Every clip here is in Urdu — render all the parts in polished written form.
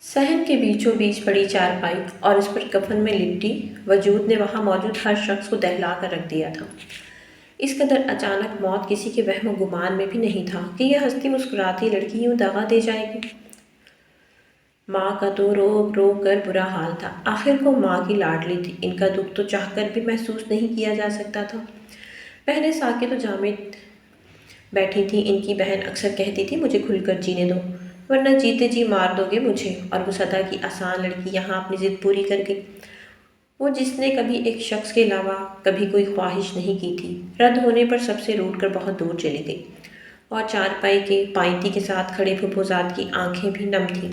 صحن کے بیچوں بیچ پڑی چارپائی اور اس پر کفن میں لپٹی وجود نے وہاں موجود ہر شخص کو دہلا کر رکھ دیا تھا۔ اس قدر اچانک موت کسی کے وہم و گمان میں بھی نہیں تھا کہ یہ ہستی مسکراتی لڑکی یوں دغا دے جائے گی۔ ماں کا تو رو رو کر برا حال تھا، آخر کو ماں کی لاڈلی تھی، ان کا دکھ تو چاہ کر بھی محسوس نہیں کیا جا سکتا تھا۔ بہنیں ساکت و جامد بیٹھی تھیں، ان کی بہن اکثر کہتی تھی مجھے کھل کر جینے دو، ورنہ جیتے جی مار دو گے مجھے، اور وہ سدا کی آسان لڑکی یہاں اپنی ضد پوری کر گئی، وہ جس نے کبھی ایک شخص کے علاوہ کبھی کوئی خواہش نہیں کی تھی، رد ہونے پر سب سے روٹ کر بہت دور چلی گئی، اور چارپائی کے پائیتی کے ساتھ کھڑے پھپھوزاد کی آنکھیں بھی نم تھیں۔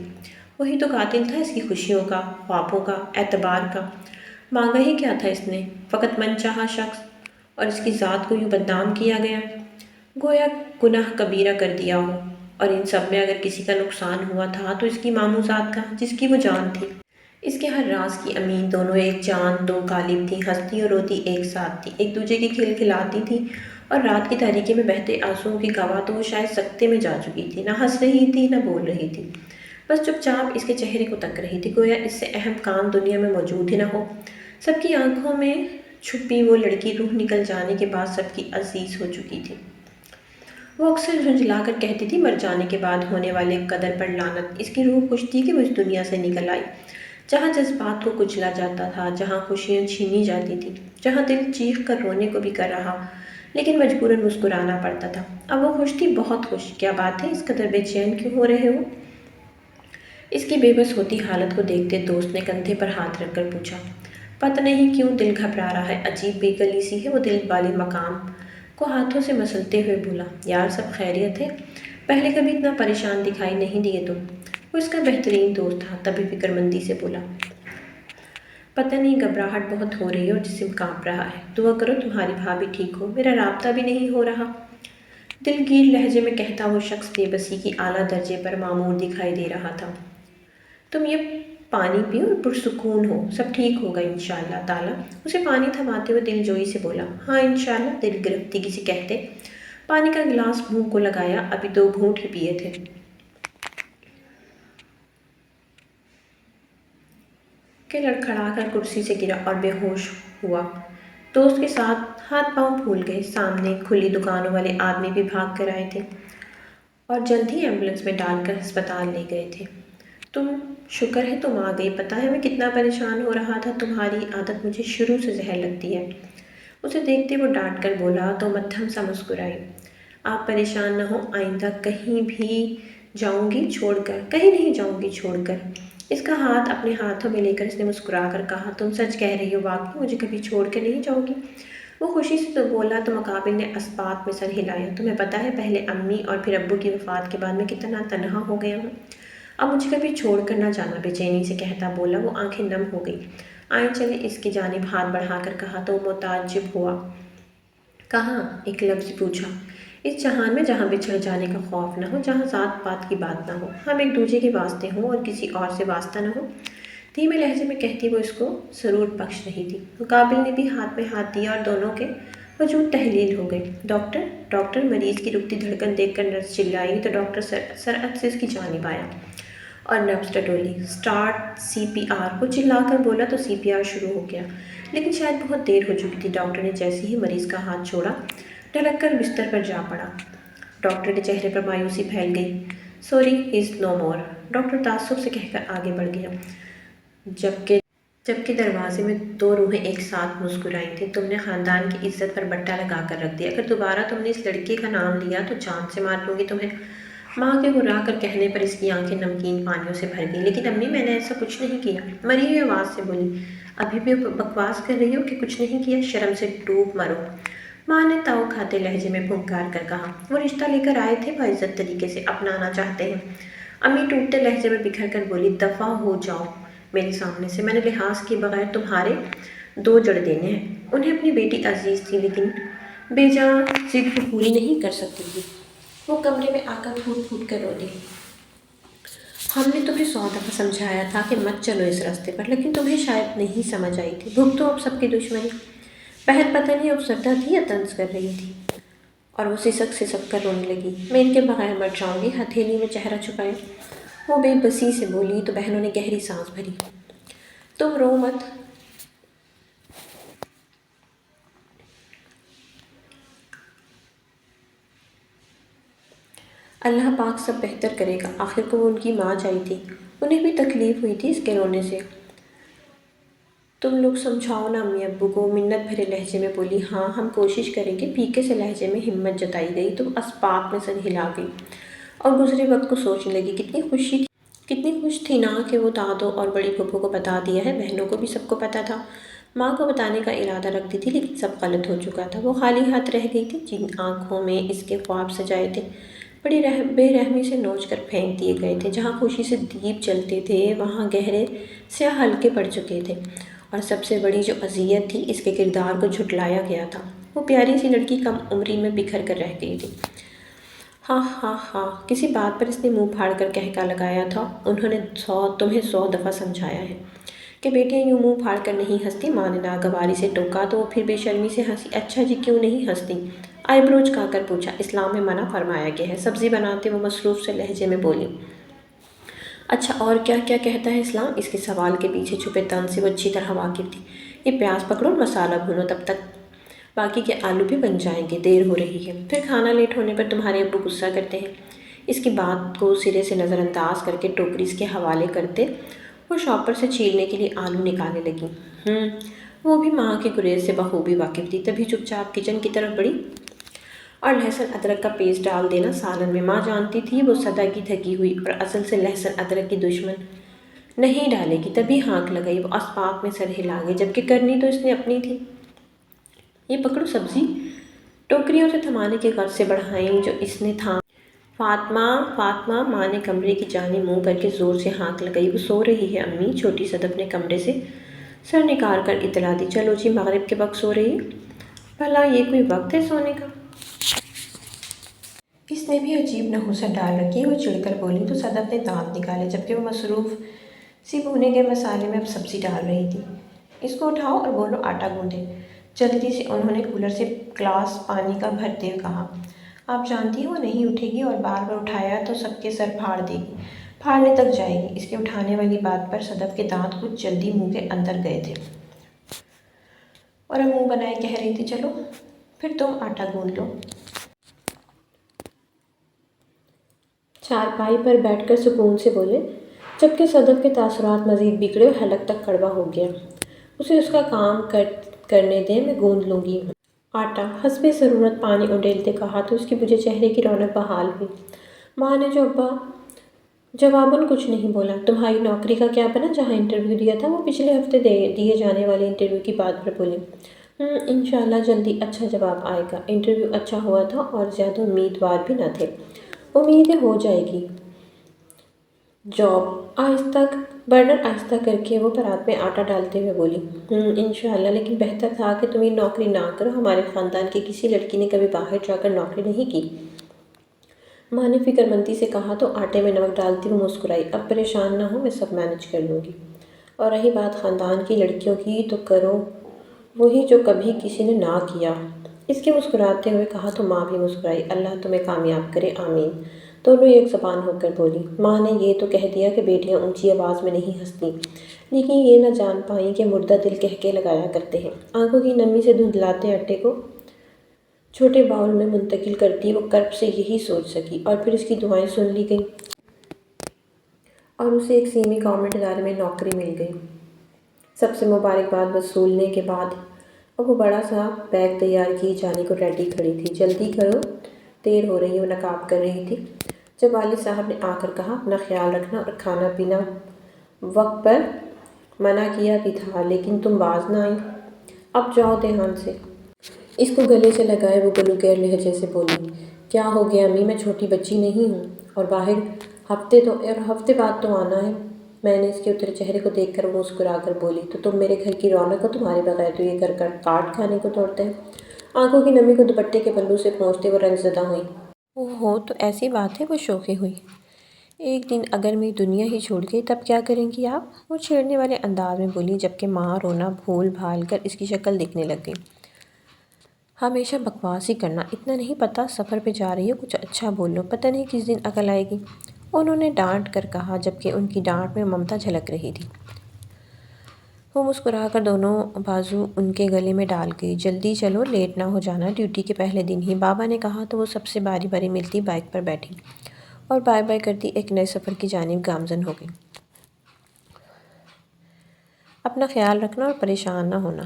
وہی تو قاتل تھا اس کی خوشیوں کا، خوابوں کا، اعتبار کا۔ مانگا ہی کیا تھا اس نے؟ فقط من چاہا شخص، اور اس کی ذات کو یوں بدنام کیا گیا، گویا گناہ کبیرہ کر دیا ہو، اور ان سب میں اگر کسی کا نقصان ہوا تھا تو اس کی ماموں ذات کا، جس کی وہ جان تھی۔ اس کے ہر راز کی امین، دونوں ایک جان دو قالب تھیں، ہنستی اور روتی ایک ساتھ تھیں، ایک دوسرے کی کھل کھلاتی تھیں، اور رات کی تاریکی میں بہتے آنسوؤں کی گواہ تو وہ شاید سکتے میں جا چکی تھی، نہ ہنس رہی تھی نہ بول رہی تھی، بس چپ چاپ اس کے چہرے کو تک رہی تھی، گویا اس سے اہم کام دنیا میں موجود ہی نہ ہو۔ سب کی آنکھوں میں چھپی وہ لڑکی روح نکل جانے کے بعد سب کی عزیز ہو چکی تھی۔ وہ اکثر جھنجھلا کر کہتی تھی مر جانے کے بعد ہونے والے قدر پر لعنت، اس کی روح خوش تھی کہ وہ اس دنیا سے نکل آئی، جہاں جذبات کو کچلا جاتا تھا، جہاں خوشیاں چھینی جاتی تھیں، جہاں دل چیخ کر رونے کو بھی کر رہا لیکن مجبوراً مسکرانا پڑتا تھا۔ اب وہ خوش تھی، بہت خوش۔ کیا بات ہے، اس قدر بے چین کیوں ہو رہے ہو؟ اس کی بے بس ہوتی حالت کو دیکھتے دوست نے کندھے پر ہاتھ رکھ کر پوچھا۔ پتہ نہیں کیوں دل گھبرا رہا ہے، عجیب بے کلی سی ہے۔ وہ دل والے مقام کو ہاتھوں سے مسلتے ہوئے بولا۔ یار سب خیریت ہے؟ پہلے کبھی اتنا پریشان دکھائی نہیں دیے تم۔ وہ اس کا بہترین دوست تھا، تبھی فکر مندی سے بولا۔ پتہ نہیں گھبراہٹ بہت ہو رہی ہے اور جسم کانپ رہا ہے، دعا کرو تمہاری بھابھی ٹھیک ہو، میرا رابطہ بھی نہیں ہو رہا۔ دلگیر لہجے میں کہتا وہ شخص بے بسی کی اعلیٰ درجے پر معمور دکھائی دے رہا تھا۔ تم یہ پانی پیو اور پرسکون ہو، سب ٹھیک ہوگا انشاءاللہ تعالیٰ۔ اسے پانی تھماتے ہوئے دل جوئی سے بولا۔ ہاں انشاءاللہ، دل گرفتگی سے کہتے پانی کا گلاس منہ کو لگایا، ابھی 2 گھونٹ ہی پیے تھے کہ لڑکھڑا کر کرسی سے گرا اور بے ہوش ہوا۔ دوست کے ساتھ ہاتھ پاؤں پھول گئے، سامنے کھلی دکانوں والے آدمی بھی بھاگ کر آئے تھے اور جلد ہی ایمبولینس میں ڈال کر ہسپتال لے گئے تھے۔ تم شکر ہے تم آ گئی، پتہ ہے میں کتنا پریشان ہو رہا تھا، تمہاری عادت مجھے شروع سے زہر لگتی ہے۔ اسے دیکھتے وہ ڈانٹ کر بولا تو مدھم سا مسکرائی۔ آپ پریشان نہ ہو، آئندہ کہیں بھی جاؤں گی چھوڑ کر، کہیں نہیں جاؤں گی چھوڑ کر۔ اس کا ہاتھ اپنے ہاتھوں میں لے کر اس نے مسکرا کر کہا، تم سچ کہہ رہی ہو، واقعی مجھے کبھی چھوڑ کے نہیں جاؤ گی؟ وہ خوشی سے تو بولا تو مقابل نے اسبات میں سر ہلایا۔ تمہیں پتہ ہے پہلے امی اور پھر ابو کی وفات کے بعد میں کتنا تنہا ہو گیا ہوں، اب مجھے کبھی چھوڑ کر نہ جانا، بے چینی سے کہتا بولا۔ وہ آنکھیں نم ہو گئی۔ آئیں چلیں، اس کی جانب ہاتھ بڑھا کر کہا تو وہ متعجب ہوا۔ کہاں؟ ایک لفظ پوچھا۔ اس جہان میں جہاں بچھڑ جانے کا خوف نہ ہو، جہاں ذات پات کی بات نہ ہو، ہم ایک دوسرے کے واسطے ہوں اور کسی اور سے واسطہ نہ ہو، دھیمے لہجے میں کہتی وہ اس کو سرور بخش رہی تھی۔ مقابل نے بھی ہاتھ میں ہاتھ دیا اور دونوں کے وجود تحلیل ہو گئے۔ Doctor, doctor! مریض کی رکتی دھڑکن دیکھ کر نرس چلائی تو ڈاکٹر سرعت سے اس کی جانب آیا اور نبض ٹٹولی۔ Start CPR! وہ چلا کر بولا تو CPR شروع ہو گیا، لیکن شاید بہت دیر ہو چکی تھی۔ ڈاکٹر نے جیسے ہی مریض کا ہاتھ چھوڑا، ڈھلک کر بستر پر جا پڑا۔ ڈاکٹر کے چہرے پر مایوسی پھیل گئی۔ سوری، ہی از نو مور، ڈاکٹر تعصب سے کہہ کر آگے بڑھ گیا، جبکہ دروازے میں 2 روحیں ایک ساتھ مسکرائی تھیں۔ تم نے خاندان کی عزت پر بٹا لگا کر رکھ دیا، اگر دوبارہ تم نے اس لڑکے کا نام لیا تو جان سے مار لوں گی تمہیں۔ ماں کے ہرا کر کہنے پر اس کی آنکھیں نمکین پانیوں سے بھر گئیں۔ لیکن امی، میں نے ایسا کچھ نہیں کیا، مری ہوئی آواز سے بولی۔ ابھی بھی بکواس کر رہی ہو کہ کچھ نہیں کیا، شرم سے ڈوب مرو، ماں نے تاؤ کھاتے لہجے میں پھنکار کر کہا۔ وہ رشتہ لے کر آئے تھے، باعزت طریقے سے اپنانا چاہتے ہیں۔ امی ٹوٹتے لہجے میں بکھر کر بولی، دفع ہو جاؤ میرے سامنے سے، میں نے لحاظ کیے بغیر تمہارے 2 جڑ دینے ہیں۔ انہیں اپنی بیٹی عزیز تھی لیکن بے جاں ضد وہ پوری نہیں کر سکتی تھی۔ وہ کمرے میں آ کر پھوٹ پھوٹ کر رو دی۔ ہم نے تمہیں 100 دفعہ سمجھایا تھا کہ مت چلو اس راستے پر، لیکن تمہیں شاید نہیں سمجھ آئی تھی۔ بھگتو اب سب کی دشمنی۔ بہن پتہ نہیں افسردہ تھی یا طنز کر رہی تھی، اور وہ سسک سسک کر رونے لگی۔ میں ان کے بغیر مر جاؤں گی، ہتھیلی میں چہرہ چھپائے وہ بے بسی سے بولی تو بہنوں نے گہری سانس بھری۔ تم رو مت، اللہ پاک سب بہتر کرے گا، آخر کو وہ ان کی ماں چاہی تھی، انہیں بھی تکلیف ہوئی تھی اس کے رونے سے۔ تم لوگ سمجھاؤ نا امی ابو کو، منت بھرے لہجے میں بولی۔ ہاں ہم کوشش کریں گے، پھیکے سے لہجے میں ہمت جتائی گئی تو اسباق میں سر ہلا گئی اور گزرے وقت کو سوچنے لگی۔ کتنی خوش تھی نا کہ وہ دادوں اور بڑی پھپھو کو بتا دیا ہے، بہنوں کو بھی سب کو پتہ تھا۔ ماں کو بتانے کا ارادہ رکھتی تھی لیکن سب غلط ہو چکا تھا، وہ خالی ہاتھ رہ گئی تھی۔ جن آنکھوں میں اس کے خواب سجائے تھے بڑی بے رحمی سے نوچ کر پھینک دیے گئے تھے۔ جہاں خوشی سے دیپ جلتے تھے وہاں گہرے سیاہ حلقے پڑ چکے تھے، اور سب سے بڑی جو اذیت تھی، اس کے کردار کو جھٹلایا گیا تھا۔ وہ پیاری سی لڑکی کم عمری میں بکھر کر رہ گئی تھی۔ ہاں ہاں ہاں، کسی بات پر اس نے منہ پھاڑ کر کہکا لگایا تھا۔ انہوں نے تمہیں 100 دفعہ سمجھایا ہے کہ بیٹیاں یوں منہ پھاڑ کر نہیں ہنستی۔ ماں نے ناگواری سے ٹوکا تو وہ پھر بے شرمی سے ہنسی۔ اچھا جی، کیوں نہیں ہنستی؟ آئی برو جھکا کر پوچھا۔ اسلام میں منع فرمایا گیا ہے، سبزی بناتے وہ مصروف سے لہجے میں بولی۔ اچھا، اور کیا کیا کہتا ہے اسلام؟ اس کے سوال کے پیچھے چھپے طنز سے وہ اچھی طرح واقف تھی۔ یہ پیاز پکڑو اور مسالہ بھونو، تب تک باقی کے آلو بھی بن جائیں گے، دیر ہو رہی ہے۔ پھر کھانا لیٹ ہونے پر تمہارے ابو غصہ کرتے ہیں۔ اس کی بات کو سرے سے نظر انداز کر کے ٹوکری اس کے حوالے کرتے وہ شاپر سے چھیلنے کے لیے آلو نکالنے لگی۔ وہ بھی ماں کے گریز سے بخوبی واقف تھی، تبھی چپ چاپ کچن کی طرف بڑھی اور لہسن ادرک کا پیسٹ ڈال دینا سالن میں۔ ماں جانتی تھی وہ صدا کی تھکی ہوئی اور اصل سے لہسن ادرک کی دشمن نہیں ڈالے گی، تبھی ہانک لگائی۔ وہ اسباق میں سر ہلا گئی، جبکہ کرنی تو اس نے اپنی تھی۔ یہ پکڑو سبزی، ٹوکریوں سے تھمانے کے غرض سے بڑھائیں جو اس نے تھام۔ فاطمہ، ماں نے کمرے کی جانب منہ کر کے زور سے ہانک لگائی۔ وہ سو رہی ہے امی، چھوٹی صدف نے کمرے سے سر نکال کر اطلاع دی۔ چلو جی، مغرب کے وقت سو رہی ہے؟ بھلا یہ کوئی وقت ہے سونے کا؟ اس نے بھی عجیب نحوست ڈال رکھی ہے، وہ چڑھ کر بولی تو صدف نے دانت نکالے، جبکہ وہ مصروف سی بھونے گئے مسالے میں اب سبزی ڈال رہی تھی۔ اس کو اٹھاؤ اور بولو آٹا گوندھے۔ جلدی سے انہوں نے کولر سے گلاس پانی کا بھرتے ہوئے کہا۔ آپ جانتی ہو وہ نہیں اٹھے گی، اور بار بار اٹھایا تو سب کے سر پھاڑ دے گی، پھاڑنے تک جائے گی۔ اس کے اٹھانے والی بات پر صدف کے دانت کچھ جلدی منہ کے اندر گئے تھے اور اب منہ بنائے کہہ رہی تھی، چلو پھر تم آٹا گوندھ لو۔ چارپائی پر بیٹھ کر سکون سے بولے، جبکہ صدف کے تاثرات مزید بگڑے اور حلق تک کڑوا ہو گیا۔ اسے اس کا کام کرنے دیں، میں گوندھ لوں گی آٹا۔ حسبِ ضرورت پانی اڈیلتے کہا تو اس کی بجھے چہرے کی رونق بحال ہوئی۔ ماں نے جواباً کچھ نہیں بولا۔ تمہاری نوکری کا کیا بنا جہاں انٹرویو دیا تھا؟ وہ پچھلے ہفتے دیے جانے والے انٹرویو کی بات پر بولی۔ انشاءاللہ جلدی اچھا جواب آئے گا۔ انٹرویو اچھا ہوا تھا اور زیادہ امیدوار بھی نہ تھے۔ امید ہے ہو جائے گی جاب۔ برنر آہستہ کر کے وہ پرات میں آٹا ڈالتے ہوئے بولی۔ انشاءاللہ، لیکن بہتر تھا کہ تم یہ نوکری نہ کرو۔ ہمارے خاندان کی کسی لڑکی نے کبھی باہر جا کر نوکری نہیں کی۔ ماں نے فکر مندی سے کہا تو آٹے میں نمک ڈالتی وہ مسکرائی۔ اب پریشان نہ ہو، میں سب مینج کر لوں گی۔ اور رہی بات خاندان کی لڑکیوں کی تو کرو وہی جو کبھی کسی نے نہ کیا۔ اس کے مسکراتے ہوئے کہا تو ماں بھی مسکرائی۔ اللہ تمہیں کامیاب کرے، آمین، دونوں ایک زبان ہو کر بولی۔ ماں نے یہ تو کہہ دیا کہ بیٹیاں اونچی آواز میں نہیں ہنستی، لیکن یہ نہ جان پائیں کہ مردہ دل کہکے لگایا کرتے ہیں۔ آنکھوں کی نمی سے دھندلاتے آٹے کو چھوٹے باؤل میں منتقل کرتی وہ کرب سے یہی سوچ سکی، اور پھر اس کی دعائیں سن لی گئیں اور اسے ایک سیمی گورنمنٹ ادارے میں نوکری مل گئی۔ سب سے مبارکباد وصولنے کے بعد اب وہ بڑا سا بیگ تیار کیے جانے کو ریڈی کھڑی تھی۔ جلدی کرو، دیر ہو رہی ہے، وہ نقاب کر رہی تھی جب والد صاحب نے آ کر کہا، اپنا خیال رکھنا، اور کھانا پینا وقت پر منع کیا بھی تھا، لیکن تم باز نہ آئیں۔ اب جاؤ دھیان سے۔ اس کو گلے سے لگائے وہ گلوگیر لہجے سے بولی۔ کیا ہو گیا امی، میں چھوٹی بچی نہیں ہوں، اور ہفتے بعد تو آنا ہے۔ میں نے اس کے اترے چہرے کو دیکھ کر وہ مسکرا کر بولی، تو تم میرے گھر کی رونق ہو، تمہارے بغیر تو یہ گھر کاٹ کھانے کو توڑتے ہیں۔ آنکھوں کی نمی کو دوپٹے کے پلو سے پہنچتے وہ رنج زدہ ہوئی۔ اوہو، تو ایسی بات ہے، وہ شوخی ہوئی۔ ایک دن اگر میری دنیا ہی چھوٹ گئی تب کیا کریں گی آپ؟ وہ چھیڑنے والے انداز میں بولی، جبکہ ماں رونا بھول بھال کر اس کی شکل دیکھنے لگ گئی۔ ہمیشہ بکواس ہی کرنا، اتنا نہیں پتہ سفر پہ جا رہی ہو، کچھ اچھا بول لو، پتہ نہیں کس دن عقل آئے گی۔ انہوں نے ڈانٹ کر کہا، جبکہ ان کی ڈانٹ میں ممتا جھلک رہی تھی۔ وہ مسکرا کر دونوں بازو ان کے گلے میں ڈال گئی۔ جلدی چلو، لیٹ نہ ہو جانا، ڈیوٹی کے پہلے دن ہی، بابا نے کہا تو وہ سب سے باری باری ملتی بائیک پر بیٹھی اور بائے بائے کرتی ایک نئے سفر کی جانب گامزن ہو گئی۔ اپنا خیال رکھنا اور پریشان نہ ہونا۔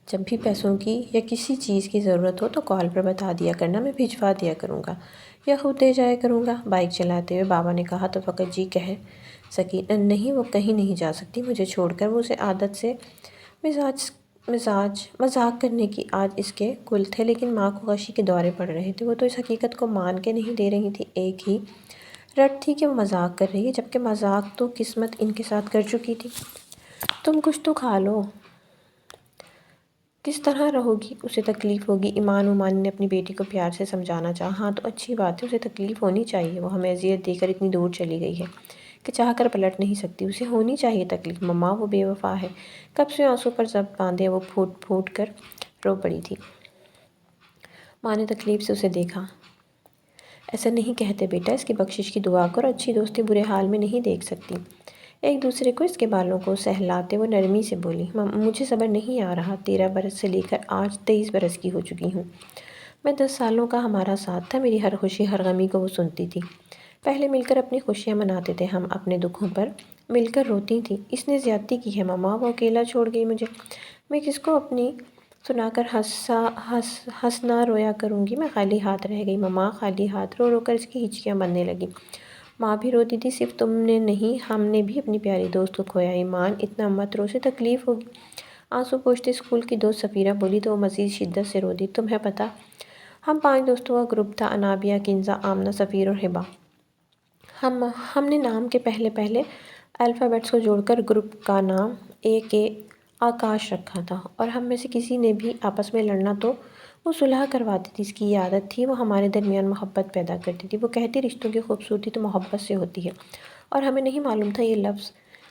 جب بھی پیسوں کی یا کسی چیز کی ضرورت ہو تو کال پر بتا دیا کرنا، میں بھجوا دیا کروں گا یا خود دے جایا کروں گا، بائیک چلاتے ہوئے بابا نے کہا تو فقط جی کہہ سکی۔ نہیں، وہ کہیں نہیں جا سکتی مجھے چھوڑ کر۔ وہ اسے عادت سے مذاق کرنے کی آج اس کے کل تھے، لیکن ماں کو غشی کے دورے پڑ رہے تھے۔ وہ تو اس حقیقت کو مان کے نہیں دے رہی تھی، ایک ہی رٹ تھی کہ وہ مذاق کر رہی ہے، جبکہ مذاق تو قسمت ان کے ساتھ کر چکی تھی۔ تم کچھ تو کھا لو، کس طرح رہو گی، اسے تکلیف ہوگی۔ ایمان نے اپنی بیٹی کو پیار سے سمجھانا چاہا۔ ہاں تو اچھی بات ہے، اسے تکلیف ہونی چاہیے، وہ ہمیں اذیت دے کر اتنی دور چلی گئی ہے کہ چاہ کر پلٹ نہیں سکتی، اسے ہونی چاہیے تکلیف۔ مما وہ بے وفا ہے، کب سے آنسوں پر ضبط باندھے وہ پھوٹ پھوٹ کر رو پڑی تھی۔ ماں نے تکلیف سے اسے دیکھا۔ ایسا نہیں کہتے بیٹا، اس کی بخشش کی دعا کر، اچھی دوستی برے حال میں نہیں دیکھ سکتی۔ ایک دوسرے کو اس کے بالوں کو سہلاتے وہ نرمی سے بولی۔ مجھے صبر نہیں آ رہا، 13 برس سے لے کر آج 23 برس کی ہو چکی ہوں۔ میں 10 سالوں کا ہمارا ساتھ تھا، میری ہر خوشی ہر غمی کو وہ سنتی تھی۔ پہلے مل کر اپنی خوشیاں مناتے تھے، ہم اپنے دکھوں پر مل کر روتی تھیں۔ اس نے زیادتی کی ہے مما، وہ اکیلا چھوڑ گئی مجھے، میں کس کو اپنی سنا کر ہنسنا رویا کروں گی، میں خالی ہاتھ رہ گئی مما، خالی ہاتھ۔ رو رو کر اس کی ہچکیاں بننے لگیں۔ ماں بھی روتی تھی، صرف تم نے نہیں، ہم نے بھی اپنی پیاری دوست کو کھویا۔ ایمان اتنا مت رو، اسے تکلیف ہوگی۔ آنسو پوچھتے اسکول کی دوست سفیرہ بولی تو وہ مزید شدت سے رو دی۔ تمہیں پتہ، ہم 5 دوستوں کا گروپ تھا، انابیہ، کنزا، آمنہ، سفیر اور ہبہ۔ ہم نے نام کے پہلے الفابیٹس کو جوڑ کر گروپ کا نام آکاش رکھا تھا، اور ہم میں سے کسی نے بھی آپس میں لڑنا تو وہ صلح کرواتی تھی، اس کی یہ عادت تھی، وہ ہمارے درمیان محبت پیدا کرتی تھی۔ وہ کہتی رشتوں کی خوبصورتی تو محبت سے ہوتی ہے، اور ہمیں نہیں معلوم تھا یہ لفظ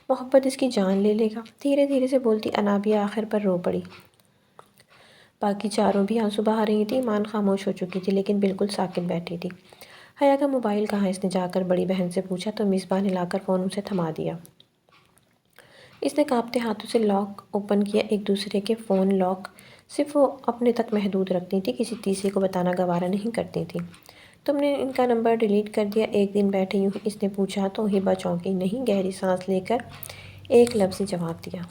محبت اس کی جان لے لے گا۔ دھیرے دھیرے سے بولتی انابیہ آخر پر رو پڑی۔ باقی چاروں بھی آنسو بہا رہی تھیں۔ ایمان خاموش ہو چکی تھی، لیکن بالکل ساکت بیٹھی تھی۔ حیا کا موبائل کہاں، اس نے جا کر بڑی بہن سے پوچھا تو مصباح نے لا کر فون اسے تھما دیا۔ اس نے کانپتے ہاتھوں سے لاک اوپن کیا۔ ایک دوسرے کے فون لاک صرف وہ اپنے تک محدود رکھتی تھیں، کسی تیسرے کو بتانا گوارا نہیں کرتی تھیں۔ تم نے ان کا نمبر ڈیلیٹ کر دیا؟ ایک دن بیٹھے یوں ہی اس نے پوچھا تو ہبہ چونکی۔ نہیں، گہری سانس لے کر ایک لفظی جواب دیا۔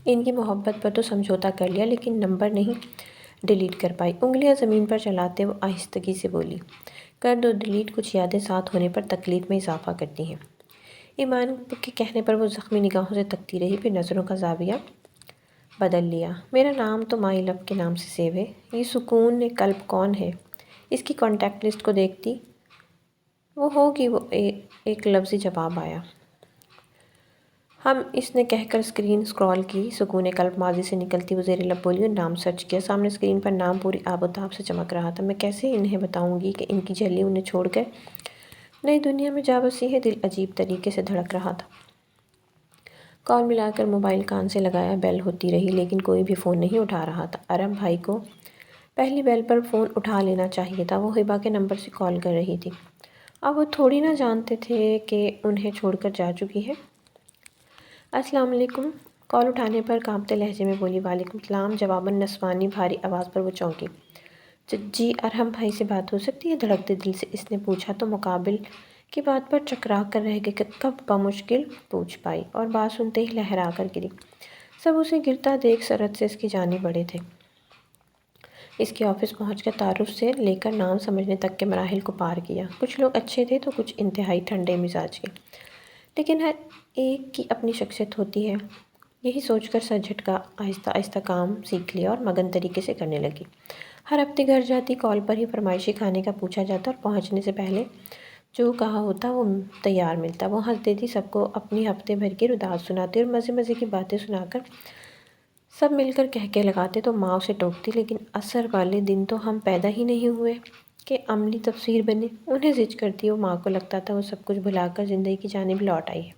ان کی محبت پر تو سمجھوتا کر لیا، لیکن نمبر نہیں ڈیلیٹ کر پائی۔ انگلیاں زمین پر چلاتے وہ آہستگی سے بولی، کر دو ڈیلیٹ، کچھ یادیں ساتھ ہونے پر تکلیف میں اضافہ کرتی ہیں۔ ایمان کے کہنے پر وہ زخمی نگاہوں سے تکتی رہی، پھر نظروں کا زاویہ بدل لیا۔ میرا نام تو مائی لو کے نام سے سیو ہے۔ یہ سکون قلب کون ہے؟ اس کی کانٹیکٹ لسٹ کو دیکھتی وہ ہوگی، وہ ایک لفظی جواب آیا۔ ہم، اس نے کہہ کر اسکرین اسکرول کی۔ سکون قلب ماضی سے نکلتی وہ زیر لب بولی اور نام سرچ کیا۔ سامنے اسکرین پر نام پوری آب و تاب سے چمک رہا تھا۔ میں کیسے انہیں بتاؤں گی کہ ان کی جھلی انہیں چھوڑ کر نئی دنیا میں جا بسی ہے؟ دل عجیب طریقے سے دھڑک رہا تھا۔ کال ملا کر موبائل کان سے لگایا، بیل ہوتی رہی، لیکن کوئی بھی فون نہیں اٹھا رہا تھا۔ ارم بھائی کو پہلی بیل پر فون اٹھا لینا چاہیے تھا، وہ ہبہ کے نمبر سے کال کر رہی تھی۔ اب وہ تھوڑی نہ جانتے تھے کہ انہیں چھوڑ کر جا چکی ہے۔ السلام علیکم، کال اٹھانے پر کانپتے لہجے میں بولی۔ وعلیکم السلام، جواباً نسوانی بھاری آواز پر وہ چونکی۔ جی، ارحم بھائی سے بات ہو سکتی ہے؟ دھڑکتے دل سے اس نے پوچھا تو مقابل کی بات پر چکرا کر رہ گئی، کب بمشکل پوچھ پائی، اور بات سنتے ہی لہرا کر گری۔ سب اسے گرتا دیکھ سرعت سے اس کی جانب بڑھے تھے۔ اس کے آفس پہنچ کر تعارف سے لے کر نام سمجھنے تک کے مراحل کو پار کیا۔ کچھ لوگ اچھے تھے تو کچھ انتہائی ٹھنڈے مزاج کے، لیکن ہر ایک کی اپنی شخصیت ہوتی ہے۔ یہی سوچ کر سر جھٹکا آہستہ آہستہ کام سیکھ لیا اور مگن طریقے سے کرنے لگی۔ ہر ہفتے گھر جاتی، کال پر ہی فرمائشی کھانے کا پوچھا جاتا اور پہنچنے سے پہلے جو کہا ہوتا وہ تیار ملتا۔ وہ ہنس دیتی، سب کو اپنی ہفتے بھر کی رداعت سناتی اور مزے مزے کی باتیں سنا کر سب مل کر قہقہے لگاتے تو ماں اسے ٹوکتی، لیکن عصر والے دن تو ہم پیدا ہی نہیں ہوئے کہ عملی تفسیر بنے، انہیں زج کرتی۔ وہ ماں کو لگتا تھا وہ سب کچھ بھلا کر زندگی کی جانب لوٹ آئی ہے،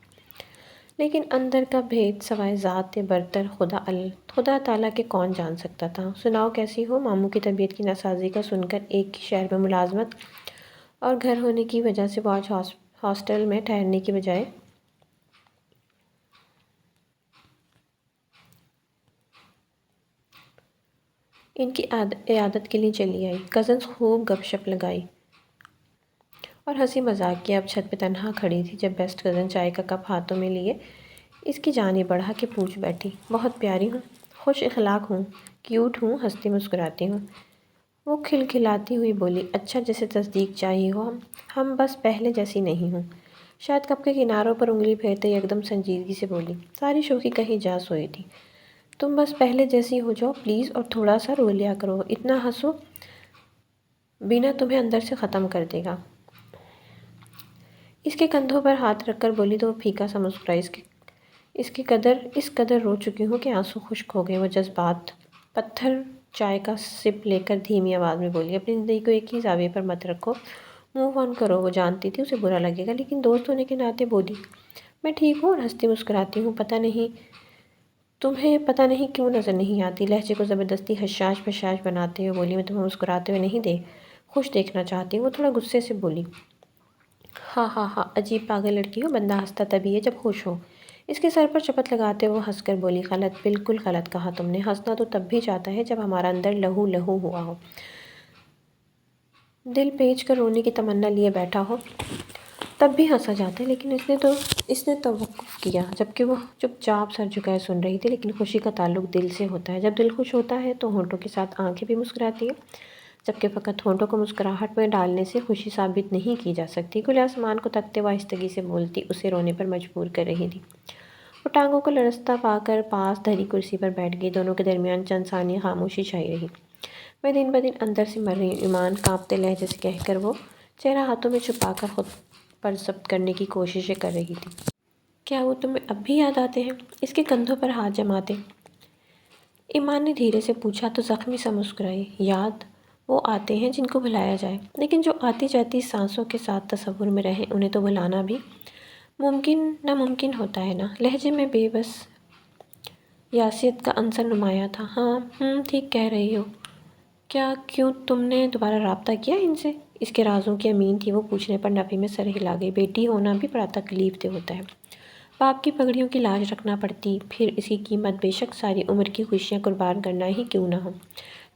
لیکن اندر کا بھید سوائے ذات برتر خدا تعالیٰ کے کون جان سکتا تھا۔ سناؤ کیسی ہو؟ ماموں کی طبیعت کی ناسازی کا سن کر ایک ہی شہر میں ملازمت اور گھر ہونے کی وجہ سے وہ آج ہاسٹل میں ٹھہرنے کی بجائے ان کی عیادت کے لیے چلی آئی۔ کزنز خوب گپ شپ لگائی اور ہنسی مذاق کیا۔ اب چھت پہ تنہا کھڑی تھی جب بیسٹ کزن چائے کا کپ ہاتھوں میں لیے اس کی جانب بڑھا کے پوچھ بیٹھی، بہت پیاری ہوں، خوش اخلاق ہوں، کیوٹ ہوں، ہنستی مسکراتی ہوں؟ وہ کھلکھلاتی ہوئی بولی، اچھا جیسے تصدیق چاہیے ہو، ہم بس پہلے جیسی نہیں ہوں۔ شاید کپ کے کناروں پر انگلی پھیرتے ایک دم سنجیدگی سے بولی، ساری شوخی کہیں جا سوئی تھی، تم بس پہلے جیسی ہو جاؤ پلیز، اور تھوڑا سا رو لیا کرو، اتنا ہنسو بینا تمہیں اندر سے ختم کر دے گا۔ اس کے کندھوں پر ہاتھ رکھ کر بولی تو وہ پھیکا سا مسکرائی، اس قدر رو چکی ہوں کہ آنسو خشک ہو گئے۔ وہ جذبات پتھر چائے کا سپ لے کر دھیمی آواز میں بولی، اپنی زندگی کو ایک ہی زاویے پر مت رکھو، موو آن کرو۔ وہ جانتی تھی اسے برا لگے گا لیکن دوست ہونے کے ناطے بولی، میں ٹھیک ہوں اور ہنستی مسکراتی ہوں، تمہیں پتہ نہیں کیوں نظر نہیں آتی۔ لہجے کو زبردستی حشاش پشاش بناتے ہوئے بولی، میں تمہیں مسکراتے ہوئے نہیں خوش دیکھنا چاہتی ہوں۔ وہ تھوڑا غصے سے بولی، ہاں ہاں ہاں، عجیب پاگل لڑکی ہو، بندہ ہنستا تبھی ہے جب خوش ہو۔ اس کے سر پر چپت لگاتے ہوئے ہنس کر بولی، غلط، بالکل غلط کہا تم نے، ہنسنا تو تب بھی چاہتا ہے جب ہمارا اندر لہو لہو ہوا ہو، دل پیچ کر رونے کی تمنا لیے بیٹھا ہو، تب بھی ہنسا جاتا ہے۔ لیکن اس نے توقف کیا جبکہ وہ چپ چاپ سر جھکائے سن رہی تھی۔ لیکن خوشی کا تعلق دل سے ہوتا ہے، جب دل خوش ہوتا ہے تو ہونٹوں کے ساتھ آنکھیں بھی مسکراتی ہیں، جبکہ فقط ہونٹوں کو مسکراہٹ میں ڈالنے سے خوشی ثابت نہیں کی جا سکتی۔ گل آسمان کو تکتے ہوئے آہستگی سے بولتی اسے رونے پر مجبور کر رہی تھی۔ وہ ٹانگوں کو لرزتا پا کر پاس دھری کرسی پر بیٹھ گئی۔ دونوں کے درمیان چند ثانیے خاموشی چھائی رہی۔ میں دن بدن اندر سے مر رہی ہوں، ایمان کانپتے لہجے سے کہہ کر وہ چہرہ ہاتھوں میں چھپا کر خود پر ضبط کرنے کی کوششیں کر رہی تھی۔ کیا وہ تمہیں اب بھی یاد آتے ہیں؟ اس کے کندھوں پر ہاتھ جماتے ایمان نے دھیرے سے پوچھا تو زخمی سا مسکرائی، یاد وہ آتے ہیں جن کو بھلایا جائے، لیکن جو آتی جاتی سانسوں کے ساتھ تصور میں رہیں انہیں تو بھلانا بھی ناممکن ہوتا ہے نا۔ لہجے میں بے بس یاسیت کا عنصر نمایاں تھا۔ ہاں ٹھیک کہہ رہی ہو۔ کیوں تم نے دوبارہ رابطہ کیا ان سے؟ اس کے رازوں کی امین تھی وہ، پوچھنے پر نفی میں سر ہلا گئی۔ بیٹی ہونا بھی بڑا تکلیف دہ ہوتا ہے، باپ کی پگڑیوں کی لاج رکھنا پڑتی، پھر اس کی قیمت بے شک ساری عمر کی خوشیاں قربان کرنا ہی کیوں نہ ہو۔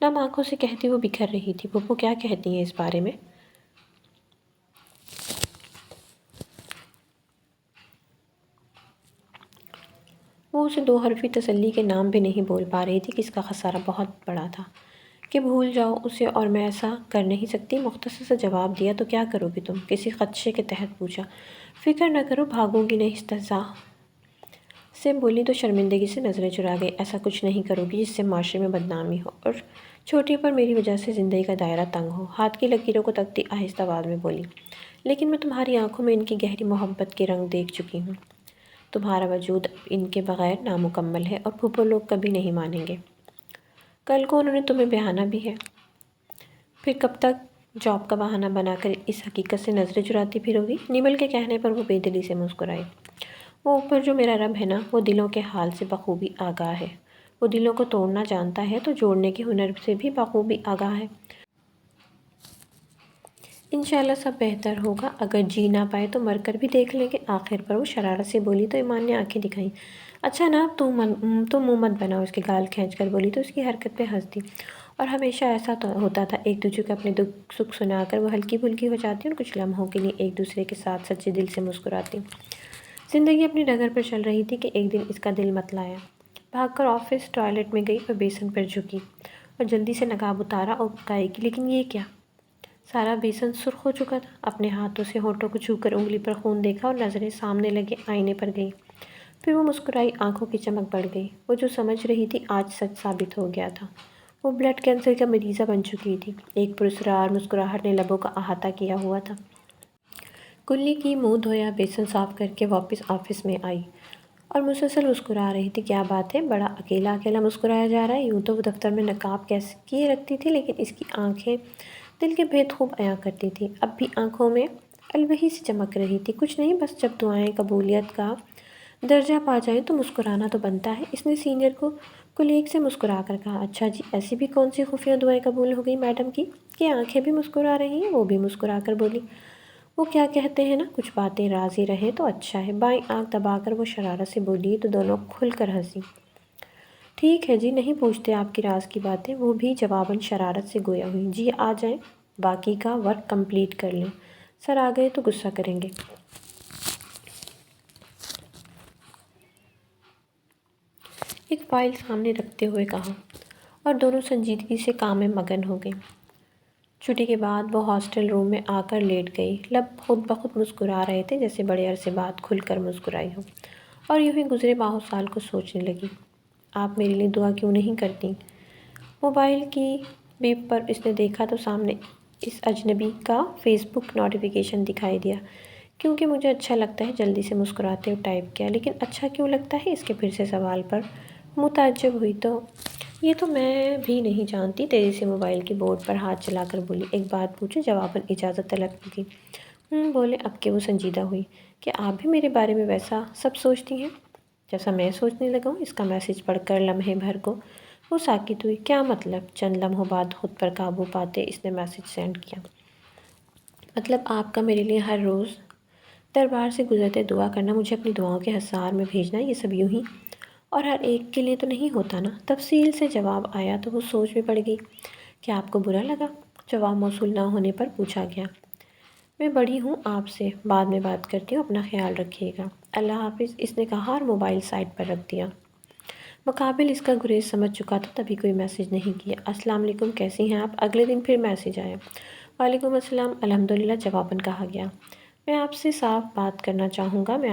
نم آنکھوں سے کہتی وہ بکھر رہی تھی، پھپھو کیا کہتی ہیں اس بارے میں؟ وہ اسے دو حرفی تسلی کے نام بھی نہیں بول پا رہی تھی کہ اس کا خسارہ بہت بڑا تھا کہ بھول جاؤ اسے، اور میں ایسا کر نہیں سکتی۔ مختصر سا جواب دیا، تو کیا کرو گی تم؟ کسی خدشے کے تحت پوچھا۔ فکر نہ کرو، بھاگوں گی نہیں، استہزاء سے بولی تو شرمندگی سے نظریں چرا گئی، ایسا کچھ نہیں کرو گی جس سے معاشرے میں بدنامی ہو اور چھوٹی پر میری وجہ سے زندگی کا دائرہ تنگ ہو۔ ہاتھ کی لکیروں کو تکتی آہستہ آواز میں بولی، لیکن میں تمہاری آنکھوں میں ان کی گہری محبت کے رنگ دیکھ چکی ہوں، تمہارا وجود اب ان کے بغیر نامکمل ہے، اور پھپھو لوگ کبھی نہیں مانیں گے۔ کل کو انہوں نے تمہیں بیاہنا بھی ہے، پھر کب تک جاب کا بہانہ بنا کر اس حقیقت سے نظریں چراتی پھرو گی؟ نیمل کے کہنے پر وہ بے دلی سے مسکرائی، وہ اوپر جو میرا رب ہے نا، وہ دلوں کے حال سے بخوبی آگاہ ہے، وہ دلوں کو توڑنا جانتا ہے تو جوڑنے کے ہنر سے بھی بخوبی آگاہ ہے۔ انشاءاللہ سب بہتر ہوگا، اگر جی نہ پائے تو مر کر بھی دیکھ لیں گے۔ آخر پر وہ شرارت سے بولی تو ایمان نے آنکھیں دکھائیں۔ اچھا نا، تم منہ مت بناؤ، اس کے گال کھینچ کر بولی تو اس کی حرکت پہ ہنس دی۔ اور ہمیشہ ایسا ہوتا تھا، ایک دوسرے کو اپنے دکھ سکھ سنا کر وہ ہلکی پھلکی ہو جاتی اور کچھ لمحوں کے لیے ایک دوسرے کے ساتھ سچے دل سے مسکراتی۔ زندگی اپنی ڈگر پر چل رہی تھی کہ ایک دن اس کا دل متلایا۔ بھاگ کر آفس ٹوائلٹ میں گئی اور بیسن پر جھکی اور جلدی سے نقاب اتارا اور گائی کی، لیکن یہ کیا! سارا بیسن سرخ ہو چکا تھا۔ اپنے ہاتھوں سے ہونٹوں کو چھو کر انگلی پر خون دیکھا اور نظریں سامنے لگے آئینے پر گئیں۔ پھر وہ مسکرائی، آنکھوں کی چمک بڑھ گئی۔ وہ جو سمجھ رہی تھی آج سچ ثابت ہو گیا تھا، وہ بلڈ کینسر کا مریضہ بن چکی تھی۔ ایک پراسرار مسکراہٹ نے لبوں کا احاطہ کیا ہوا تھا۔ کلی کی، منہ دھویا، بیسن صاف کر کے واپس آفس میں آئی اور مسلسل مسکرا رہی تھی۔ کیا بات ہے، بڑا اکیلا اکیلا مسکرایا جا رہا ہے۔ یوں تو وہ دفتر میں نقاب کیے رکھتی تھی، لیکن اس کی آنکھیں دل کے بھید خوب عیاں کرتی تھیں۔ اب بھی آنکھوں میں الوہی سی چمک رہی تھی۔ کچھ نہیں، بس جب دعائیں قبولیت کا درجہ پا جائیں تو مسکرانا تو بنتا ہے۔ اس نے سینئر کولیگ سے مسکرا کر کہا۔ اچھا جی، ایسی بھی کون سی خفیہ دعائیں قبول ہو گئی میڈم کی کہ آنکھیں بھی مسکرا رہی ہیں؟ وہ بھی مسکرا کر بولی۔ وہ کیا کہتے ہیں نا، کچھ باتیں راضی رہیں تو اچھا ہے۔ بائیں آنکھ دبا کر وہ شرارت سے بولی تو دونوں کھل کر ہنسی۔ ٹھیک ہے جی، نہیں پوچھتے آپ کی راز کی باتیں، وہ بھی جواباً شرارت سے گویا ہوئی۔ جی آ جائیں، باقی کا ورک کمپلیٹ کر لیں، سر آ گئے تو غصہ کریں گے۔ ایک فائل سامنے رکھتے ہوئے کہا، اور دونوں سنجیدگی سے کام میں مگن ہو گئے۔ چھٹی کے بعد وہ ہاسٹل روم میں آ کر لیٹ گئی۔ لب خود بخود مسکرا رہے تھے جیسے بڑے عرصے بعد کھل کر مسکرائی ہو، اور یوں ہی گزرے ماہوں سال کو سوچنے لگی، آپ میرے لیے دعا کیوں نہیں کرتی؟ موبائل کی بیپ پر اس نے دیکھا تو سامنے اس اجنبی کا فیس بک نوٹیفیکیشن دکھائی دیا۔ کیونکہ مجھے اچھا لگتا ہے، جلدی سے مسکراتے ہوئے ٹائپ کیا۔ لیکن اچھا کیوں لگتا ہے، اس کے پھر سے سوال پر متعجب ہوئی تو یہ تو میں بھی نہیں جانتی۔ تیزی سے موبائل کی بورڈ پر ہاتھ چلا کر بولی، ایک بات پوچھوں؟ جواباً اجازت طلب کی۔ بولے۔ اب کہ وہ سنجیدہ ہوئی، کہ آپ بھی میرے بارے میں ویسا سب سوچتی ہیں جیسا میں سوچنے لگا ہوں؟ اس کا میسج پڑھ کر لمحے بھر کو وہ ساکت ہوئی۔ کیا مطلب؟ چند لمحوں بعد خود پر قابو پاتے اس نے میسج سینڈ کیا۔ مطلب آپ کا میرے لیے ہر روز دربار سے گزرتے دعا کرنا، مجھے اپنی دعاؤں کے حصار میں بھیجنا، یہ سب یوں ہی اور ہر ایک کے لیے تو نہیں ہوتا نا؟ تفصیل سے جواب آیا تو وہ سوچ میں پڑ گئی۔ کیا آپ کو برا لگا؟ جواب موصول نہ ہونے پر پوچھا گیا۔ میں بڑی ہوں آپ سے، بعد میں بات کرتی ہوں، اپنا خیال رکھیے گا، اللہ حافظ، اس نے کہا اور موبائل سائڈ پر رکھ دیا۔ مقابل اس کا گریز سمجھ چکا تھا، تبھی کوئی میسج نہیں کیا۔ السلام علیکم، کیسی ہیں آپ؟ اگلے دن پھر میسج آیا۔ وعلیکم السلام، الحمدللہ، جواباً کہا گیا۔ میں آپ سے صاف بات کرنا چاہوں گا، میں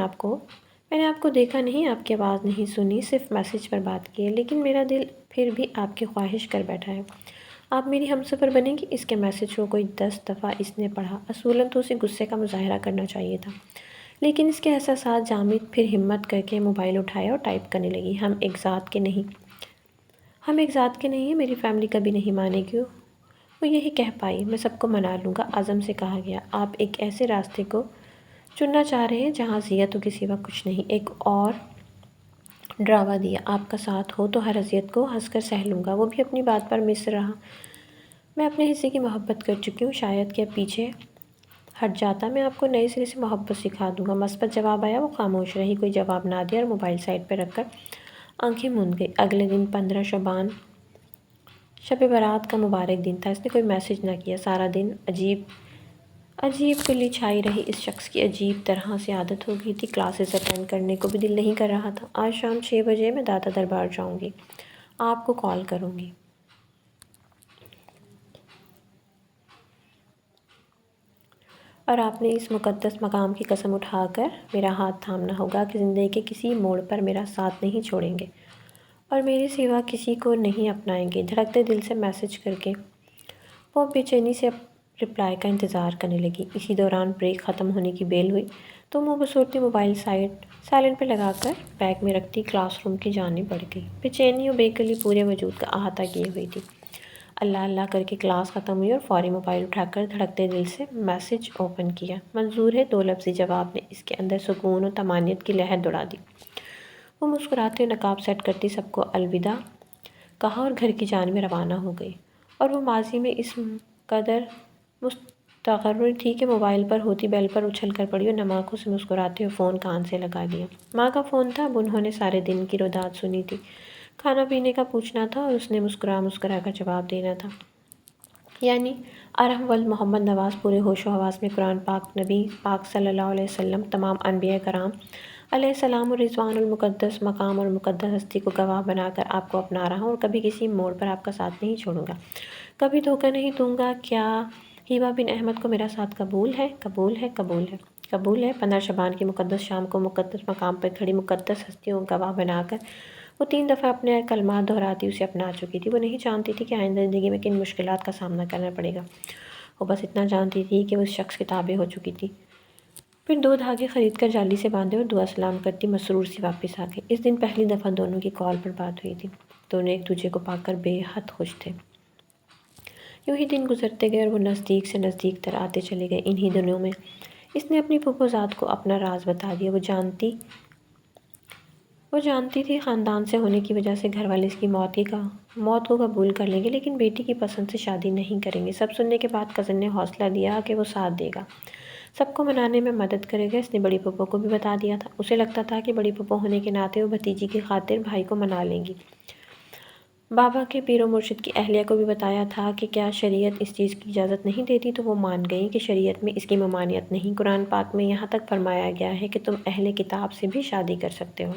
نے آپ کو دیکھا نہیں، آپ کی آواز نہیں سنی، صرف میسج پر بات کی ہے، لیکن میرا دل پھر بھی آپ کی خواہش کر بیٹھا ہے۔ آپ میری ہمسفر بنیں گی؟ اس کے میسج کو کوئی 10 دفعہ اس نے پڑھا۔ اصولاً تو اسے غصے کا مظاہرہ کرنا چاہیے تھا، لیکن اس کے احساسات جامد، پھر ہمت کر کے موبائل اٹھایا اور ٹائپ کرنے لگی۔ ہم ایک ذات کے نہیں ہیں، میری فیملی کبھی نہیں مانے گی۔ وہ یہی کہہ پائی۔ میں سب کو منا لوں گا، عزم سے کہا گیا۔ آپ ایک ایسے راستے کو چننا چاہ رہے ہیں جہاں اذیتوں کے سوا کچھ نہیں۔ ایک اور ڈراوا دیا، آپ کا ساتھ ہو تو ہر اذیت کو ہنس کر سہ لوں گا۔ وہ بھی اپنی بات پر مصر رہا۔ میں اپنے حصے کی محبت کر چکی ہوں، شاید کہ اب پیچھے ہٹ جاتا میں آپ کو نئے سرے سے محبت سکھا دوں گا۔ مثبت جواب آیا۔ وہ خاموش رہی، کوئی جواب نہ دیا اور موبائل سائڈ پر رکھ کر آنکھیں موند گئی۔ اگلے دن 15 شعبان، شب برات کا مبارک دن تھا۔ اس نے کوئی میسج نہ کیا۔ سارا دن عجیب کلی چھائی رہی۔ اس شخص کی عجیب طرح سے عادت ہو گئی تھی، کلاسز اٹینڈ کرنے کو بھی دل نہیں کر رہا تھا۔ آج شام 6 بجے میں داتا دربار جاؤں گی، آپ کو کال کروں گی۔ اور آپ نے اس مقدس مقام کی قسم اٹھا کر میرا ہاتھ تھامنا ہوگا کہ زندگی کے کسی موڑ پر میرا ساتھ نہیں چھوڑیں گے اور میرے سوا کسی کو نہیں اپنائیں گے۔ دھڑکتے دل سے میسج کر کے وہ بے چینی سے رپلائی کا انتظار کرنے لگی۔ اسی دوران بریک ختم ہونے کی بیل ہوئی تو منہ بسورتی موبائل سائلنٹ پہ لگا کر بیگ میں رکھتی کلاس روم کی جانب بڑھ گئی۔ بے چینی و بے کلی پورے وجود کا احاطہ کیے ہوئی تھی۔ اللہ اللہ کر کے کلاس ختم ہوئی اور فوری موبائل اٹھا کر دھڑکتے دل سے میسج اوپن کیا۔ منظور ہے، 2 لفظی جواب نے اس کے اندر سکون و طمانینت کی لہر دوڑا دی۔ وہ مسکراتے ہوئے نقاب سیٹ کرتی سب کو الوداع کہا اور گھر کی جانب روانہ ہو گئی۔ اور وہ ماضی میں اس قدر مستغرق تھی کہ موبائل پر ہوتی بیل پر اچھل کر پڑی اور نم آنکھوں سے مسکراتے ہوئے فون کان سے لگا لیا۔ ماں کا فون تھا، اب انہوں نے سارے دن کی روداد سنی تھی۔ کھانا پینے کا پوچھنا تھا اور اس نے مسکرا کر جواب دینا تھا۔ یعنی ارحم ولد محمد نواز پورے ہوش و حواس میں قرآن پاک، نبی پاک صلی اللہ علیہ وسلم، تمام انبیاء کرام علیہ السلام اور رضوان المقدس مقام اور مقدس ہستی کو گواہ بنا کر آپ کو اپنا رہا ہوں اور کبھی کسی موڑ پر آپ کا ساتھ نہیں چھوڑوں گا، کبھی دھوکہ نہیں دوں گا۔ کیا ہیبا بن احمد کو میرا ساتھ قبول ہے؟ قبول ہے، قبول ہے، قبول ہے۔ 15 شعبان کی مقدس شام کو مقدس مقام پر کھڑی مقدس ہستیوں کو گواہ بنا کر وہ 3 دفعہ اپنے کلمات دہراتی اسے اپنا چکی تھی۔ وہ نہیں جانتی تھی کہ آئندہ زندگی میں کن مشکلات کا سامنا کرنا پڑے گا، وہ بس اتنا جانتی تھی کہ وہ اس شخص کے تابع ہو چکی تھی۔ پھر 2 دھاگے خرید کر جالی سے باندھے اور دعا سلام کرتی مسرور سی واپس آ گئی۔ اس دن پہلی دفعہ دونوں کی کال پر بات ہوئی تھی۔ دونوں ایک دوسرے کو پا کر بے حد خوش تھے۔ یوں ہی دن گزرتے گئے اور وہ نزدیک سے نزدیک تر آتے چلے گئے۔ انہی دنوں میں اس نے اپنی پھپھو ذات کو اپنا راز بتا دیا۔ وہ جانتی وہ جانتی تھی خاندان سے ہونے کی وجہ سے گھر والے اس کی موت کو قبول کر لیں گے، لیکن بیٹی کی پسند سے شادی نہیں کریں گے۔ سب سننے کے بعد کزن نے حوصلہ دیا کہ وہ ساتھ دے گا، سب کو منانے میں مدد کرے گا۔ اس نے بڑی پھپھو کو بھی بتا دیا تھا۔ اسے لگتا تھا کہ بڑی پھپھو ہونے کے ناطے وہ بھتیجی کی خاطر بھائی کو منا لیں گی۔ بابا کے پیر و مرشد کی اہلیہ کو بھی بتایا تھا کہ کیا شریعت اس چیز کی اجازت نہیں دیتی، تو وہ مان گئیں کہ شریعت میں اس کی ممانعت نہیں۔ قرآن پاک میں یہاں تک فرمایا گیا ہے کہ تم اہل کتاب سے بھی شادی کر سکتے ہو۔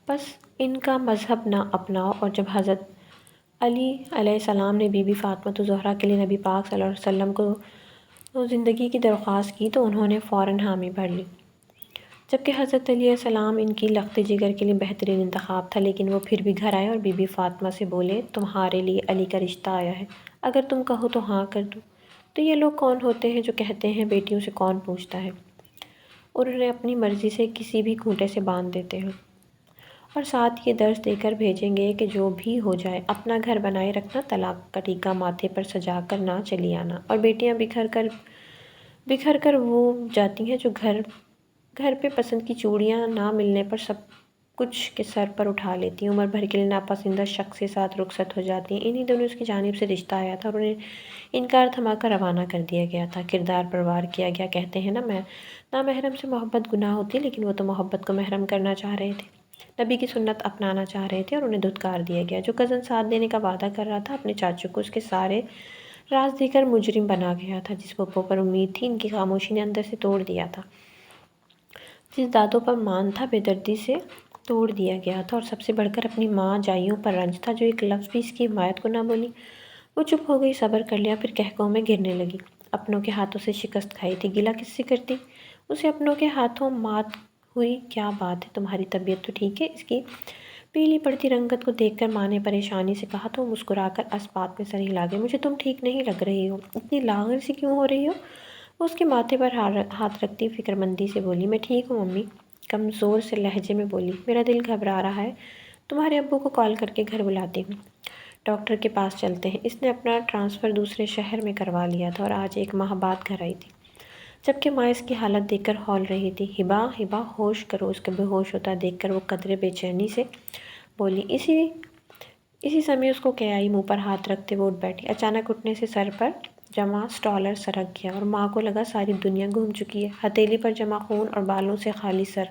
بس ان کا مذہب نہ اپناؤ۔ اور جب حضرت علی علیہ السلام نے بی بی فاطمہ زہرا کے لیے نبی پاک صلی اللہ علیہ وسلم کو زندگی کی درخواست کی تو انہوں نے فوراً حامی بھر لی، جبکہ حضرت علیہ السلام ان کی لخت جگر کے لیے بہترین انتخاب تھا۔ لیکن وہ پھر بھی گھر آئے اور بی بی فاطمہ سے بولے، تمہارے لیے علی کا رشتہ آیا ہے، اگر تم کہو تو ہاں کر دو۔ تو یہ لوگ کون ہوتے ہیں جو کہتے ہیں بیٹیوں سے کون پوچھتا ہے، اور انہیں اپنی مرضی سے کسی بھی کھوٹے سے باندھ دیتے ہیں، اور ساتھ یہ درس دے کر بھیجیں گے کہ جو بھی ہو جائے اپنا گھر بنائے رکھنا، طلاق کا ٹیکا ماتھے پر سجا کر نہ چلی آنا۔ اور بیٹیاں بکھر کر وہ جاتی ہیں جو گھر پہ پسند کی چوڑیاں نہ ملنے پر سب کچھ کے سر پر اٹھا لیتی ہیں، عمر بھر کے لیے ناپسندہ شخص کے ساتھ رخصت ہو جاتی ہیں۔ انہی دنوں اس کی جانب سے رشتہ آیا تھا اور انہیں انکار تھما کر روانہ کر دیا گیا تھا، کردار پروار کیا گیا۔ کہتے ہیں نامحرم سے محبت گناہ ہوتی ہے، لیکن وہ تو محبت کو محرم کرنا چاہ رہے تھے، نبی کی سنت اپنانا چاہ رہے تھے، اور انہیں دھتکار دیا گیا۔ جو کزن ساتھ دینے کا وعدہ کر رہا تھا، اپنے چاچو کو اس کے سارے راز دے کر مجرم بنا گیا تھا۔ جس پھپھو پر امید تھی، ان کی خاموشی نے اندر سے توڑ دیا تھا۔ جس دادوں پر مان تھا، بے دردی سے توڑ دیا گیا تھا، اور سب سے بڑھ کر اپنی ماں جائیوں پر رنج تھا، جو ایک لفظ بھی اس کی حمایت کو نہ بولی۔ وہ چپ ہو گئی، صبر کر لیا، پھر قہقہوں میں گرنے لگی۔ اپنوں کے ہاتھوں سے شکست کھائی تھی، گلہ کس سے کرتی؟ اسے اپنوں کے ہاتھوں مات ہوئی۔ کیا بات ہے، تمہاری طبیعت تو ٹھیک ہے؟ اس کی پیلی پڑتی رنگت کو دیکھ کر ماں نے پریشانی سے کہا تو وہ مسکرا کر اسبات میں سر ہلا گئی۔ مجھے تم ٹھیک نہیں لگ رہی ہو، اتنی لاغر سی کیوں ہو رہی ہو؟ وہ اس کے ماتھے پر ہاتھ رکھتی فکر مندی سے بولی، میں ٹھیک ہوں امی، کمزور سے لہجے میں بولی، میرا دل گھبرا رہا ہے، تمہارے ابو کو کال کر کے گھر بلاتی ہوں، ڈاکٹر کے پاس چلتے ہیں۔ اس نے اپنا ٹرانسفر دوسرے شہر میں کروا لیا تھا اور آج 1 ماہ بعد گھر آئی تھی، جبکہ ماں اس کی حالت دیکھ کر ہول رہی تھی۔ ہبا ہوش کرو۔ اس کا بے ہوش ہوتا دیکھ کر وہ قدرے بے چینی سے بولی۔ اسی سمے اس کو قیائی منہ پر ہاتھ رکھتے وہ اٹھ بیٹھی۔ اچانک اٹھنے سے سر پر جمع اسٹالر سرک گیا اور ماں کو لگا ساری دنیا گھوم چکی ہے۔ ہتھیلی پر جمع خون اور بالوں سے خالی سر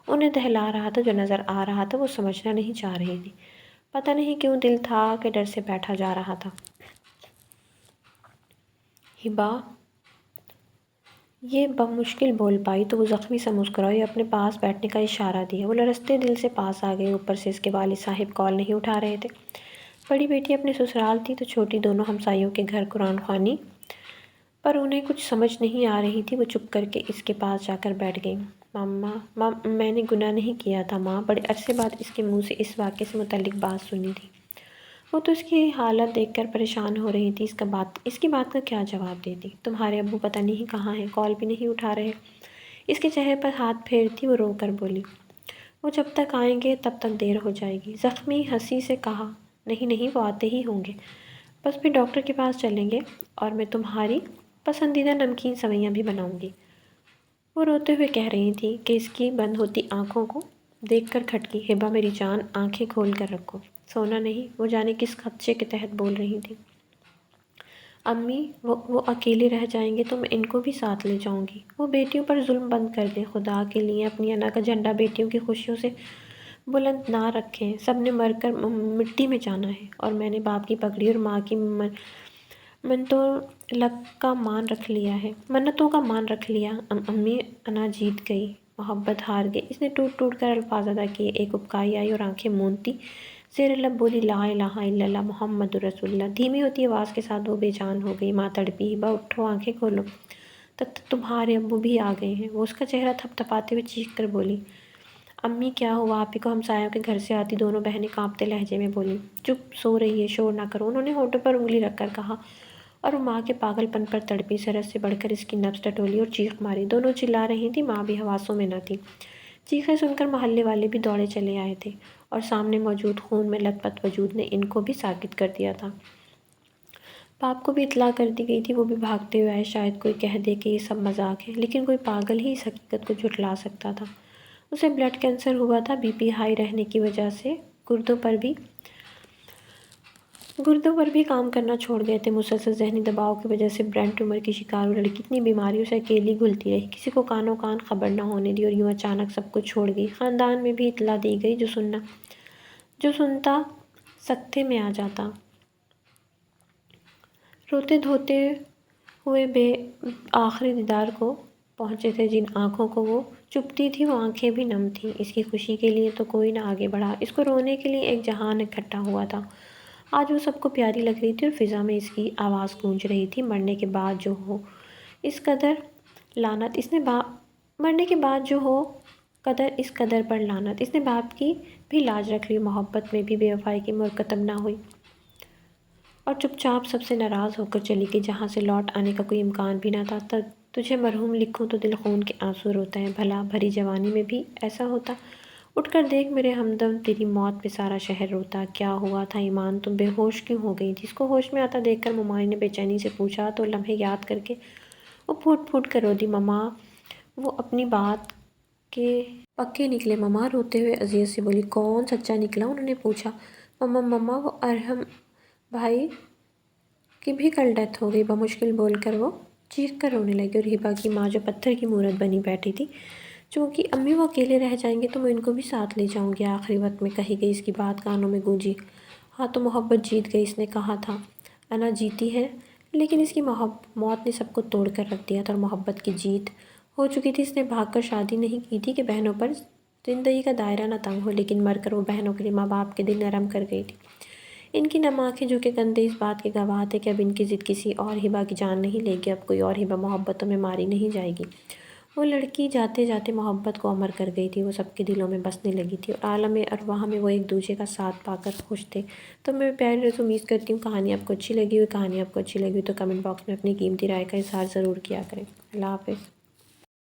انہیں دہلا رہا تھا۔ جو نظر آ رہا تھا وہ سمجھنا نہیں چاہ رہی تھی، پتہ نہیں کیوں دل تھا کہ ڈر سے بیٹھا جا رہا تھا۔ ہبا یہ بمشکل بول پائی تو وہ زخمی سا مسکرائی، اپنے پاس بیٹھنے کا اشارہ دیا۔ وہ لرزتے دل سے پاس آ گئی۔ اوپر سے اس کے والد صاحب کال نہیں اٹھا رہے تھے۔ بڑی بیٹی اپنے سسرال تھی تو چھوٹی دونوں ہمسائیوں کے گھر قرآن خوانی پر انہیں کچھ سمجھ نہیں آ رہی تھی۔ وہ چپ کر کے اس کے پاس جا کر بیٹھ گئیں۔ ماں میں نے گناہ نہیں کیا تھا ماں، بڑے عرصے بعد اس کے منہ سے اس واقعے سے متعلق بات سنی تھی۔ وہ تو اس کی حالت دیکھ کر پریشان ہو رہی تھی، اس کی بات کا کیا جواب دیتی؟ تمہارے ابو پتہ نہیں کہاں ہیں، کال بھی نہیں اٹھا رہے۔ اس کے چہرے پر ہاتھ پھیرتی وہ رو کر بولی، وہ جب تک آئیں گے تب تک دیر ہو جائے گی۔ زخمی ہنسی سے کہا، نہیں وہ آتے ہی ہوں گے، بس پھر ڈاکٹر کے پاس چلیں گے اور میں تمہاری پسندیدہ نمکین سویاں بھی بناؤں گی۔ وہ روتے ہوئے کہہ رہی تھی کہ اس کی بند ہوتی آنکھوں کو دیکھ کر کھٹکی۔ ہبا میری جان، آنکھیں کھول کر رکھو، سونا نہیں۔ وہ جانے کس خدشے کے تحت بول رہی تھی۔ امی وہ اکیلے رہ جائیں گے تو میں ان کو بھی ساتھ لے جاؤں گی۔ وہ بیٹیوں پر ظلم بند کر دیں، خدا کے لیے اپنی انا کا جھنڈا بیٹیوں کی خوشیوں سے بلند نہ رکھیں۔ سب نے مر کر مٹی میں جانا ہے، اور میں نے باپ کی پگڑی اور ماں کی منتوں کا مان رکھ لیا۔ امی انا جیت گئی، محبت ہار گئی۔ اس نے ٹوٹ ٹوٹ کر الفاظ ادا کیے۔ ایک ابکائی آئی اور آنکھیں موندتی زیر لب بولی، لا الہ الا اللہ محمد رسول اللہ۔ دھیمی ہوتی آواز کے ساتھ وہ بے جان ہو گئی۔ ماں تڑپی، ہبا اٹھو، آنکھیں کھولو، تمہارے ابو بھی آ گئے ہیں۔ وہ اس کا چہرہ تھپ تھپاتے ہوئے چیخ کر بولی، امی کیا ہوا؟ آپ ہی کو ہمسایوں کے گھر سے آتی دونوں بہنیں کانپتے لہجے میں بولی، چپ، سو رہی ہے، شور نہ کرو۔ انہوں نے ہونٹوں پر انگلی رکھ کر کہا، اور وہ ماں کے پاگل پن پر تڑپی۔ سرحد سے بڑھ کر اس کی نبض ٹٹولی اور چیخ ماری۔ دونوں چلا رہی تھیں، ماں بھی حواسوں میں نہ تھی۔ چیخیں سن کر محلے والے بھی دوڑے چلے آئے تھے، اور سامنے موجود خون میں لت پت وجود نے ان کو بھی ساکت کر دیا تھا۔ باپ کو بھی اطلاع کر دی گئی تھی، وہ بھی بھاگتے ہوئے آئے، شاید کوئی کہہ دے کہ یہ سب مذاق ہے، لیکن کوئی پاگل ہی اس حقیقت کو جھٹلا سکتا تھا۔ اسے بلڈ کینسر ہوا تھا، بی پی ہائی رہنے کی وجہ سے گردوں پر بھی کام کرنا چھوڑ گئے تھے، مسلسل ذہنی دباؤ کی وجہ سے برین ٹیومر کی شکار وہ لڑکی اتنی بیماریوں سے اکیلی گھلتی رہی، کسی کو کانوں کان خبر نہ ہونے دی اور یوں اچانک سب کچھ چھوڑ گئی۔ خاندان میں بھی اطلاع دی گئی، جو سنتا سکتے میں آ جاتا۔ روتے دھوتے ہوئے بے آخری دیدار کو پہنچے تھے، جن آنکھوں کو وہ چپتی تھی وہ آنکھیں بھی نم تھیں۔ اس کی خوشی کے لیے تو کوئی نہ آگے بڑھا، اس کو رونے کے لیے ایک جہان اکٹھا ہوا تھا۔ آج وہ سب کو پیاری لگ رہی تھی اور فضا میں اس کی آواز گونج رہی تھی، مرنے کے بعد جو ہو قدر اس قدر پر لعنت۔ اس نے باپ کی بھی لاج رکھ لی، محبت میں بھی بے وفائی کی مرتکب نہ ہوئی اور چپ چاپ سب سے ناراض ہو کر چلی گئی، جہاں سے لوٹ آنے کا کوئی امکان بھی نہ تھا۔ تجھے مرحوم لکھوں تو دل خون کے آنسو روتا ہے، بھلا بھری جوانی میں بھی ایسا ہوتا؟ اٹھ کر دیکھ میرے ہمدم، تیری موت پہ سارا شہر روتا۔ کیا ہوا تھا ایمان، تم بے ہوش کیوں ہو گئی تھی؟ اس کو ہوش میں آتا دیکھ کر ممانی نے بے چینی سے پوچھا تو لمحے یاد کر کے وہ پھوٹ پھوٹ کر رو دی۔ مما، وہ اپنی بات کے پکے نکلے، مما روتے ہوئے اذیت سے بولی۔ کون سچا نکلا؟ انہوں نے پوچھا۔ مما وہ ارحم بھائی کی بھی کل ڈیتھ ہو گئی، بمشکل بول کر وہ چیخ کر رونے لگی، اور ہبا کی ماں جو پتھر کی مورت بنی بیٹھی تھی، چونکہ امی وہ اکیلے رہ جائیں گے تو میں ان کو بھی ساتھ لے جاؤں گی۔ آخری وقت میں کہی گئی اس کی بات کانوں میں گونجی۔ ہاں تو محبت جیت گئی، اس نے کہا تھا انا جیتی ہے، لیکن اس کی موت نے سب کو توڑ کر رکھ دیا تھا اور محبت کی جیت ہو چکی تھی۔ اس نے بھاگ کر شادی نہیں کی تھی کہ بہنوں پر زندگی کا دائرہ نہ تنگ ہو، لیکن مر کر وہ بہنوں کے لیے ماں باپ کے دل نرم کر گئی تھی۔ ان کی نم آنکھیں جھکے کندھے اس بات کے گواہ تھے کہ اب ان کی ضد کسی اور ہبا کی جان نہیں لے گی، اب کوئی اور ہبا محبتوں میں ماری نہیں جائے گی۔ وہ لڑکی جاتے جاتے محبت کو امر کر گئی تھی، وہ سب کے دلوں میں بسنے لگی تھی اور عالم ارواح میں وہ ایک دوسرے کا ساتھ پا کر خوش تھے۔ تو میں پیاری دوستو امید کرتی ہوں کہانی آپ کو اچھی لگی ہوئی تو کمنٹ باکس میں اپنی قیمتی رائے کا اظہار ضرور کیا کریں۔ اللہ حافظ۔